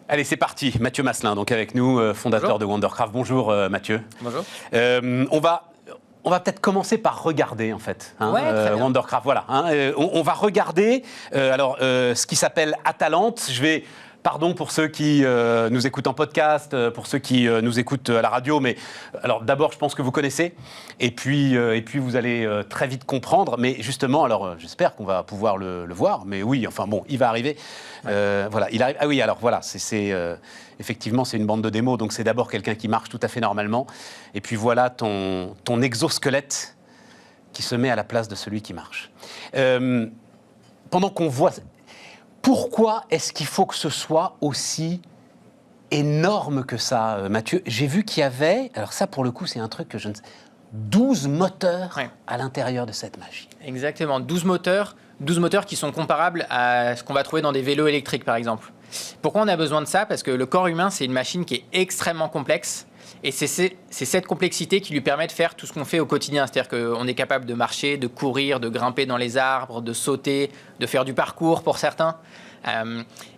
Allez, c'est parti. Mathieu Masselin, donc avec nous, fondateur Bonjour. de Wondercraft. Bonjour Mathieu. Bonjour. On va peut-être commencer par regarder en fait, Ouais, très bien. Wondercraft. Voilà. On va regarder ce qui s'appelle Atalante. Pardon pour ceux qui nous écoutent en podcast, pour ceux qui nous écoutent à la radio, mais alors d'abord je pense que vous connaissez, et puis vous allez très vite comprendre. Mais justement, alors j'espère qu'on va pouvoir le voir. Mais oui, enfin bon, il va arriver. Voilà, il arrive. Ah oui, alors voilà, effectivement c'est une bande de démo, donc c'est d'abord quelqu'un qui marche tout à fait normalement, et puis voilà ton exosquelette qui se met à la place de celui qui marche. Pendant qu'on voit. Pourquoi est-ce qu'il faut que ce soit aussi énorme que ça, Mathieu? J'ai vu qu'il y avait, alors ça pour le coup c'est un truc que je ne sais, 12 moteurs à l'intérieur de cette machine. Exactement, 12 moteurs qui sont comparables à ce qu'on va trouver dans des vélos électriques par exemple. Pourquoi on a besoin de ça? Parce que le corps humain, c'est une machine qui est extrêmement complexe. Et c'est cette complexité qui lui permet de faire tout ce qu'on fait au quotidien. C'est-à-dire qu'on est capable de marcher, de courir, de grimper dans les arbres, de sauter, de faire du parcours pour certains.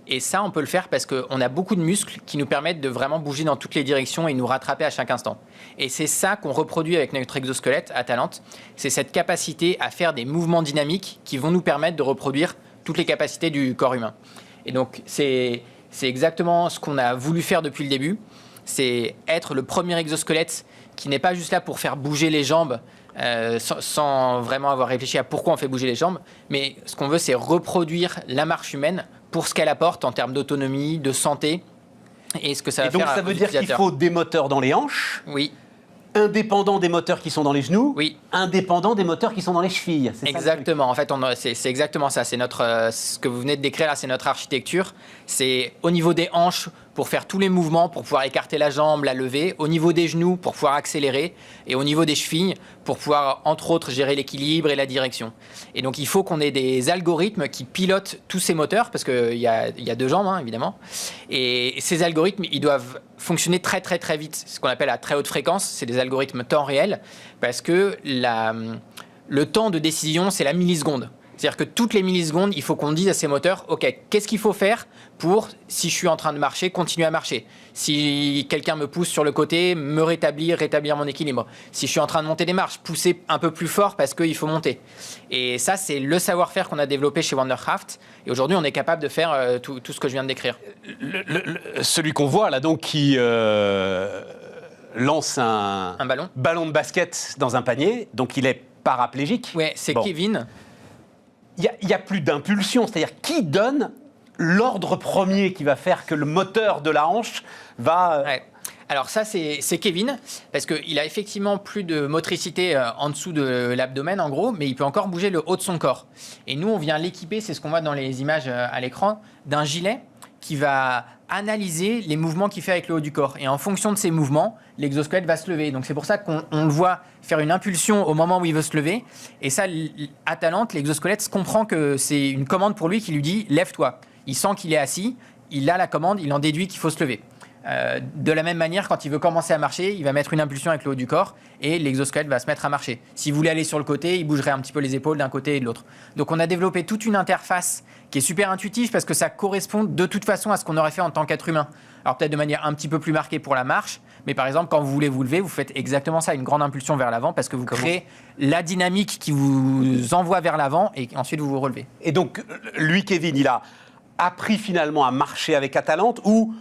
Et ça, on peut le faire parce qu'on a beaucoup de muscles qui nous permettent de vraiment bouger dans toutes les directions et nous rattraper à chaque instant. Et c'est ça qu'on reproduit avec notre exosquelette Atalante. C'est cette capacité à faire des mouvements dynamiques qui vont nous permettre de reproduire toutes les capacités du corps humain. Et donc, c'est exactement ce qu'on a voulu faire depuis le début. C'est être le premier exosquelette qui n'est pas juste là pour faire bouger les jambes sans vraiment avoir réfléchi à pourquoi on fait bouger les jambes. Mais ce qu'on veut, c'est reproduire la marche humaine pour ce qu'elle apporte en termes d'autonomie, de santé et ce que ça va faire. Et donc ça veut dire qu'il faut des moteurs dans les hanches. Oui. Indépendant des moteurs qui sont dans les genoux, oui. Indépendant des moteurs qui sont dans les chevilles. Exactement. En fait, c'est exactement ça. C'est ce que vous venez de décrire là, c'est notre architecture. C'est au niveau des hanches pour faire tous les mouvements, pour pouvoir écarter la jambe, la lever. Au niveau des genoux pour pouvoir accélérer. Et au niveau des chevilles pour pouvoir, entre autres, gérer l'équilibre et la direction. Et donc, il faut qu'on ait des algorithmes qui pilotent tous ces moteurs, parce qu'il y a deux jambes, hein, évidemment. Et ces algorithmes, ils doivent fonctionner très, très, très vite. Ce qu'on appelle à très haute fréquence. C'est des algorithmes temps réel, parce que le temps de décision, c'est la milliseconde. C'est-à-dire que toutes les millisecondes, il faut qu'on dise à ces moteurs, OK, qu'est-ce qu'il faut faire pour, si je suis en train de marcher, continuer à marcher? Si quelqu'un me pousse sur le côté, me rétablir mon équilibre. Si je suis en train de monter des marches, pousser un peu plus fort parce qu'il faut monter. Et ça, c'est le savoir-faire qu'on a développé chez Wondercraft. Et aujourd'hui, on est capable de faire tout ce que je viens de décrire. Celui qu'on voit là, donc, qui lance un ballon de basket dans un panier, donc il est paraplégique. Ouais, c'est bon. Kevin. Il n'y a plus d'impulsion, c'est-à-dire qui donne l'ordre premier qui va faire que le moteur de la hanche va... Ouais. Alors ça, c'est Kevin, parce qu'il a effectivement plus de motricité en dessous de l'abdomen, en gros, mais il peut encore bouger le haut de son corps. Et nous, on vient l'équiper, c'est ce qu'on voit dans les images à l'écran, d'un gilet qui va analyser les mouvements qu'il fait avec le haut du corps. Et en fonction de ces mouvements, l'exosquelette va se lever. Donc c'est pour ça qu'on le voit faire une impulsion au moment où il veut se lever. Et ça, Atalante, l'exosquelette comprend que c'est une commande pour lui qui lui dit « lève-toi ». Il sent qu'il est assis, il a la commande, il en déduit qu'il faut se lever. De la même manière, quand il veut commencer à marcher, il va mettre une impulsion avec le haut du corps et l'exosquelette va se mettre à marcher. S'il voulait aller sur le côté, il bougerait un petit peu les épaules d'un côté et de l'autre. Donc on a développé toute une interface qui est super intuitive parce que ça correspond de toute façon à ce qu'on aurait fait en tant qu'être humain. Alors peut-être de manière un petit peu plus marquée pour la marche, mais par exemple quand vous voulez vous lever, vous faites exactement ça, une grande impulsion vers l'avant parce que vous créez la dynamique qui vous envoie vers l'avant et ensuite vous vous relevez. Et donc lui, Kevin, il a appris finalement à marcher avec Atalante ou...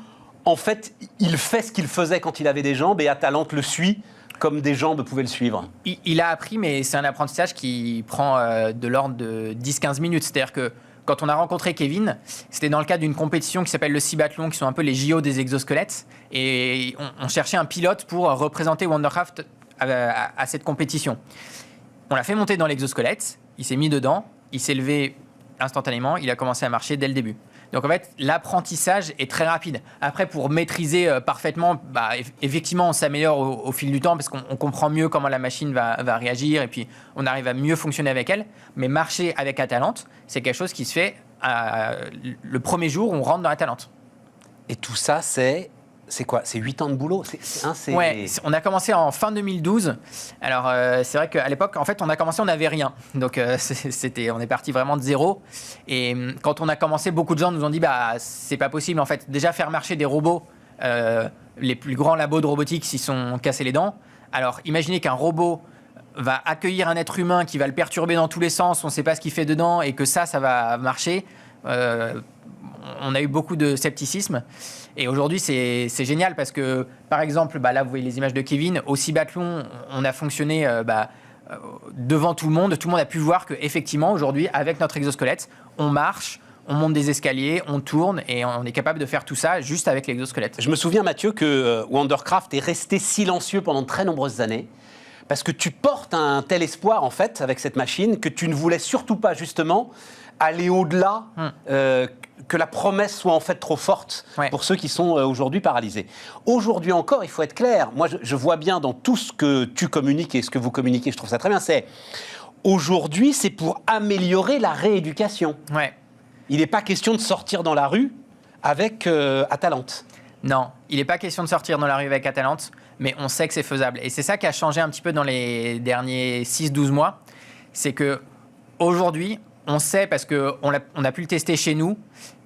En fait, il fait ce qu'il faisait quand il avait des jambes et Atalante le suit comme des jambes pouvaient le suivre. Il a appris, mais c'est un apprentissage qui prend de l'ordre de 10-15 minutes. C'est-à-dire que quand on a rencontré Kevin, c'était dans le cadre d'une compétition qui s'appelle le Cibathlon, qui sont un peu les JO des exosquelettes. Et on cherchait un pilote pour représenter Wondercraft à cette compétition. On l'a fait monter dans l'exosquelette, il s'est mis dedans, il s'est levé instantanément, il a commencé à marcher dès le début. Donc en fait, l'apprentissage est très rapide. Après, pour maîtriser parfaitement, effectivement, on s'améliore au fil du temps parce qu'on comprend mieux comment la machine va réagir et puis on arrive à mieux fonctionner avec elle. Mais marcher avec Atalante, c'est quelque chose qui se fait le premier jour où on rentre dans Atalante. Et tout ça, c'est c'est quoi? C'est 8 ans de boulot? Ouais, on a commencé en fin 2012. Alors, c'est vrai qu'à l'époque, en fait, on a commencé, on n'avait rien. Donc, on est parti vraiment de zéro. Et quand on a commencé, beaucoup de gens nous ont dit, c'est pas possible, en fait. Déjà, faire marcher des robots, les plus grands labos de robotique s'y sont cassés les dents. Alors, imaginez qu'un robot va accueillir un être humain qui va le perturber dans tous les sens, on ne sait pas ce qu'il fait dedans, et que ça va marcher. On a eu beaucoup de scepticisme. Et aujourd'hui, c'est génial parce que, par exemple, là, vous voyez les images de Kevin. Au Cibathlon, on a fonctionné devant tout le monde. Tout le monde a pu voir qu'effectivement, aujourd'hui, avec notre exosquelette, on marche, on monte des escaliers, on tourne et on est capable de faire tout ça juste avec l'exosquelette. Je me souviens, Mathieu, que Wandercraft est resté silencieux pendant de très nombreuses années. Parce que tu portes un tel espoir, en fait, avec cette machine, que tu ne voulais surtout pas, justement, aller au-delà, que la promesse soit en fait trop forte pour ceux qui sont aujourd'hui paralysés. Aujourd'hui encore, il faut être clair. Moi, je vois bien dans tout ce que tu communiques et ce que vous communiquez, je trouve ça très bien, aujourd'hui, c'est pour améliorer la rééducation. Ouais. Il n'est pas question de sortir dans la rue avec Atalante. Non, il n'est pas question de sortir dans la rue avec Atalante, mais on sait que c'est faisable. Et c'est ça qui a changé un petit peu dans les derniers 6-12 mois. C'est qu'aujourd'hui, on sait, parce qu'on a pu le tester chez nous,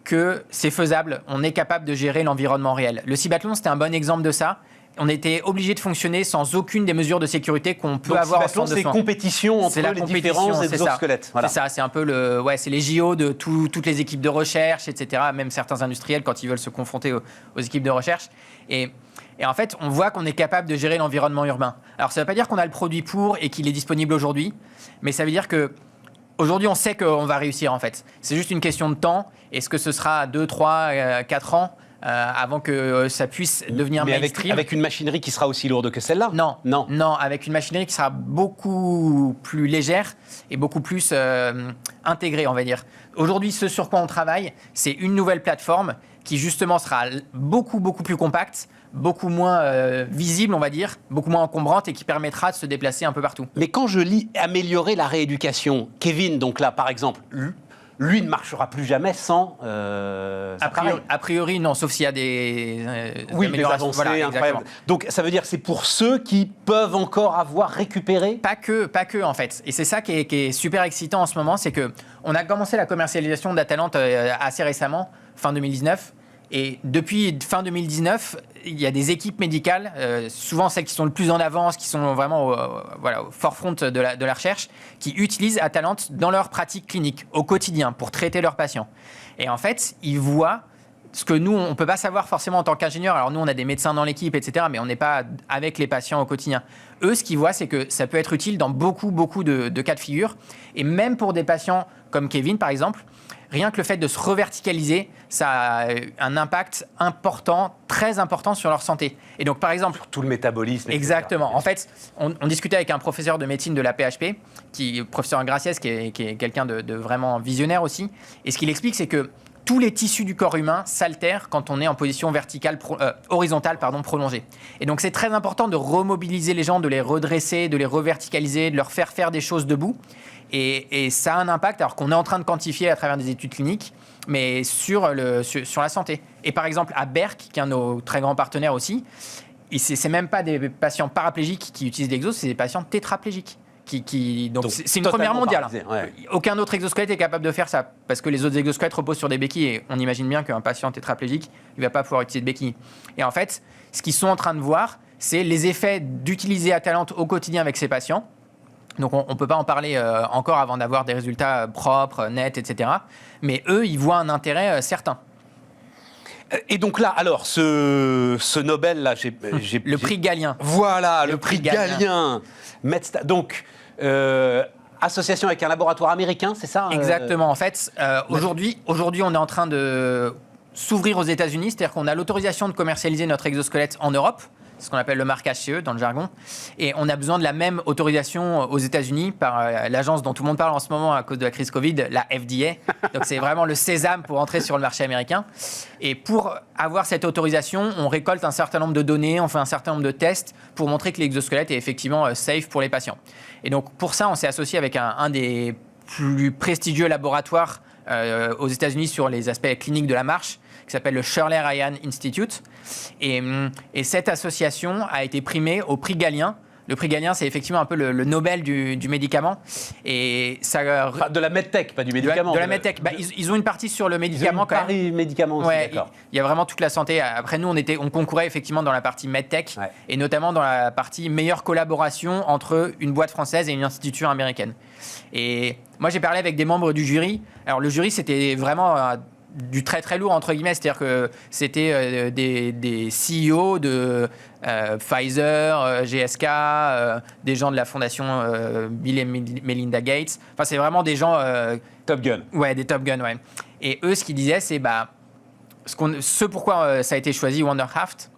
que c'est faisable. On est capable de gérer l'environnement réel. Le Cibathlon, c'était un bon exemple de ça. On était obligé de fonctionner sans aucune des mesures de sécurité qu'on peut avoir en centre de soins. C'est compétition entre les différents exosquelettes. Voilà. C'est ça, c'est un peu c'est les JO de toutes les équipes de recherche, etc. Même certains industriels quand ils veulent se confronter aux équipes de recherche. Et en fait, on voit qu'on est capable de gérer l'environnement urbain. Alors, ça ne veut pas dire qu'on a le produit pour et qu'il est disponible aujourd'hui, mais ça veut dire que aujourd'hui, on sait qu'on va réussir, en fait. C'est juste une question de temps. Est-ce que ce sera 2, 3, 4 ans avant que ça puisse devenir mainstream? Avec une machinerie qui sera aussi lourde que celle-là? Non, avec une machinerie qui sera beaucoup plus légère et beaucoup plus intégrée, on va dire. Aujourd'hui, ce sur quoi on travaille, c'est une nouvelle plateforme qui, justement, sera beaucoup plus compacte, beaucoup moins visible, on va dire, beaucoup moins encombrante et qui permettra de se déplacer un peu partout. Mais quand je lis améliorer la rééducation, Kevin, donc là, par exemple, lui ne marchera plus jamais sans a priori, non, sauf s'il y a des améliorations. Voilà, incroyables. Donc, ça veut dire que c'est pour ceux qui peuvent encore avoir récupéré? Pas que, en fait. Et c'est ça qui est super excitant en ce moment, c'est qu'on a commencé la commercialisation d'Atalante assez récemment, fin 2019. Et depuis fin 2019, il y a des équipes médicales, souvent celles qui sont le plus en avance, qui sont vraiment au forefront de la recherche, qui utilisent Atalante dans leur pratique clinique, au quotidien, pour traiter leurs patients. Et en fait, ils voient ce que nous, on ne peut pas savoir forcément en tant qu'ingénieur. Alors nous, on a des médecins dans l'équipe, etc., mais on n'est pas avec les patients au quotidien. Eux, ce qu'ils voient, c'est que ça peut être utile dans beaucoup de cas de figure. Et même pour des patients comme Kevin, par exemple, rien que le fait de se reverticaliser, ça a un impact important, très important sur leur santé. Et donc, par exemple... Sur tout le métabolisme. Exactement. En fait, on discutait avec un professeur de médecine de la PHP, professeur Graciès, qui est quelqu'un de vraiment visionnaire aussi. Et ce qu'il explique, c'est que tous les tissus du corps humain s'altèrent quand on est en position horizontale prolongée. Et donc, c'est très important de remobiliser les gens, de les redresser, de les reverticaliser, de leur faire des choses debout. Et ça a un impact, alors qu'on est en train de quantifier à travers des études cliniques, mais sur la santé. Et par exemple, à Berck, qui est un de nos très grands partenaires aussi, c'est même pas des patients paraplégiques qui utilisent l'exo, c'est des patients tétraplégiques. Donc c'est une première mondiale. Ouais. Aucun autre exosquelette est capable de faire ça, parce que les autres exosquelettes reposent sur des béquilles, et on imagine bien qu'un patient tétraplégique, il ne va pas pouvoir utiliser de béquilles. Et en fait, ce qu'ils sont en train de voir, c'est les effets d'utiliser Atalante au quotidien avec ces patients. Donc on ne peut pas en parler encore avant d'avoir des résultats propres, nets, etc. Mais eux, ils voient un intérêt certain. Et donc là, alors, ce Nobel-là, le prix Galien. Voilà, le prix Galien. Donc, association avec un laboratoire américain, c'est ça? Exactement. En fait, aujourd'hui, on est en train de s'ouvrir aux États-Unis, c'est-à-dire qu'on a l'autorisation de commercialiser notre exosquelette en Europe. C'est ce qu'on appelle le marquage CE dans le jargon. Et on a besoin de la même autorisation aux États-Unis par l'agence dont tout le monde parle en ce moment à cause de la crise Covid, la FDA. Donc c'est vraiment le sésame pour entrer sur le marché américain. Et pour avoir cette autorisation, on récolte un certain nombre de données, on fait un certain nombre de tests pour montrer que l'exosquelette est effectivement safe pour les patients. Et donc pour ça, on s'est associé avec un des plus prestigieux laboratoires aux États-Unis sur les aspects cliniques de la marche, qui s'appelle le Shirley Ryan Institute. Et cette association a été primée au prix Galien. Le prix Galien, c'est effectivement un peu le Nobel du médicament. Et ça, Enfin, de la medtech, pas du médicament. de la medtech. Bah, ils ont une partie sur le médicament quand même. Paris médicaments aussi, Ouais, d'accord. il y a vraiment toute la santé. Après, nous, on concourait effectivement dans la partie medtech, Ouais. et notamment dans la partie meilleure collaboration entre une boîte française et une institution américaine. Et moi, j'ai parlé avec des membres du jury. Alors, le jury, c'était vraiment du très très lourd, entre guillemets. C'est-à-dire que c'était des CEO de Pfizer, GSK, des gens de la fondation Bill et Melinda Gates. Enfin, c'est vraiment des gens... Top Gun. Ouais, des Top Gun, ouais. Et eux, ce qu'ils disaient, c'est ce pourquoi ça a été choisi Wondercraft,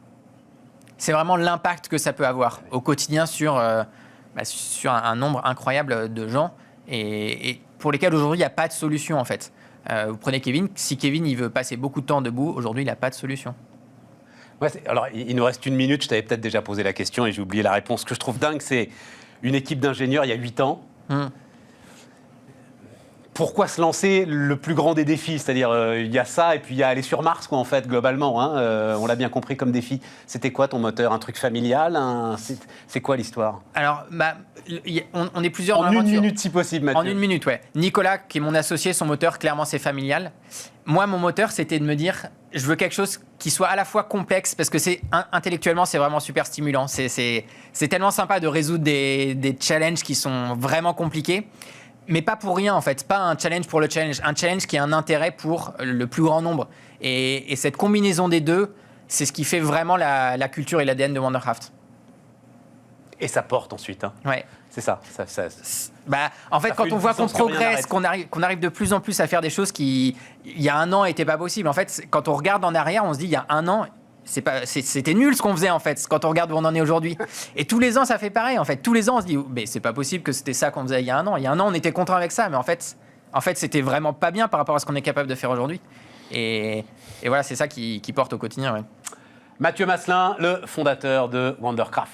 c'est vraiment l'impact que ça peut avoir au quotidien sur un nombre incroyable de gens et pour lesquels aujourd'hui il n'y a pas de solution en fait. Vous prenez Kevin, si Kevin il veut passer beaucoup de temps debout, aujourd'hui il n'a pas de solution. Ouais, alors, il nous reste 1 minute. Je t'avais peut-être déjà posé la question et j'ai oublié la réponse. Ce que je trouve dingue, c'est une équipe d'ingénieurs il y a 8 ans. Pourquoi se lancer le plus grand des défis? C'est-à-dire, il y a ça et puis il y a aller sur Mars, quoi, en fait, globalement. Hein. On l'a bien compris comme défi. C'était quoi ton moteur? Un truc familial? C'est quoi l'histoire? Alors, on est plusieurs dans En 1 l'aventure. minute, si possible, Mathieu. En 1 minute, ouais. Nicolas, qui est mon associé, son moteur, clairement, c'est familial. Moi, mon moteur, c'était de me dire, je veux quelque chose qui soit à la fois complexe, parce que intellectuellement, c'est vraiment super stimulant. C'est tellement sympa de résoudre des challenges qui sont vraiment compliqués. Mais pas pour rien, en fait. Pas un challenge pour le challenge. Un challenge qui a un intérêt pour le plus grand nombre. Et cette combinaison des deux, c'est ce qui fait vraiment la culture et l'ADN de Wondercraft. Et ça porte ensuite. Hein. Ouais. C'est ça. En fait, Ça quand fait on une voit qu'on puissance que rien progresse, qu'on arrive de plus en plus à faire des choses qui, il y a 1 an, n'étaient pas possibles. En fait, quand on regarde en arrière, on se dit, il y a 1 an, c'était nul ce qu'on faisait, en fait, quand on regarde où on en est aujourd'hui. Et tous les ans, ça fait pareil, en fait. Tous les ans, on se dit, mais c'est pas possible que c'était ça qu'on faisait il y a 1 an. Il y a 1 an, on était content avec ça, mais en fait, c'était vraiment pas bien par rapport à ce qu'on est capable de faire aujourd'hui. Et voilà, c'est ça qui porte au quotidien. Ouais. Mathieu Masselin, le fondateur de Wondercraft.